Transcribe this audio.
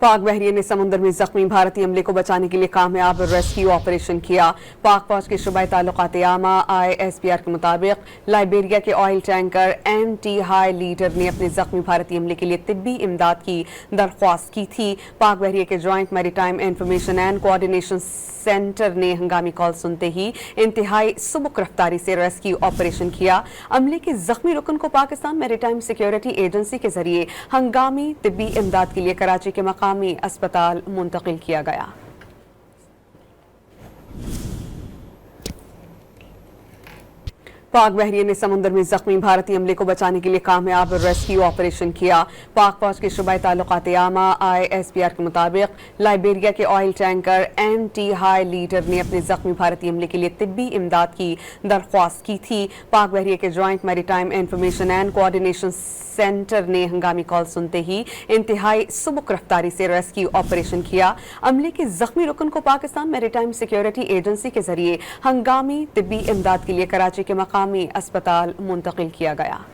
पाक बहरिया ने समुद्र में जख्मी भारतीय अमले को बचाने के लिए कामयाब रेस्क्यू ऑपरेशन किया। पाक फौज के शुबाए ताल्लुकात आमा ISPR के मुताबिक लाइबेरिया के oil tanker MT high leader ने अपने जख्मी भारतीय अमले के लिए तिब्बी इमदाद की दरख्वास्त की थी। पाक बहरिया के joint maritime information and coordination centre ने हंगामी कॉल सुनते ही इंतहाई सुबुक रफ्तारी से रेस्क्यू ऑपरेशन किया। अमले के जख्मी रुकन को पाकिस्तान मैरीटाइम सिक्योरिटी एजेंसी के जरिए हंगामी तिब्बी इमदाद के लिए कराची के मकामी अस्पताल मुंतकिल किया गया। पाक बहरिया ने समुद्र में जख्मी भारतीय अमले को बचाने के लिए कामयाब रेस्क्यू ऑपरेशन किया। पाक फौज के शुबाए ताल्लुकात आमा ISPR के मुताबिक लाइबेरिया के oil tanker MT high leader ने अपने जख्मी भारतीय अमले के लिए तिब्बी इमदाद की दरख्वास्त की थी। पाक बहरिया के joint maritime information and coordination centre ने हंगामी कॉल सुनते ही इंतहाई सुबुक रफ्तारी से रेस्क्यू ऑपरेशन किया। अमले के जख्मी रुकन को पाकिस्तान मैरीटाइम सिक्योरिटी एजेंसी के जरिए हंगामी तिब्बी इमदाद के लिए कराची के मकामी अस्पताल मुंतकिल किया गया।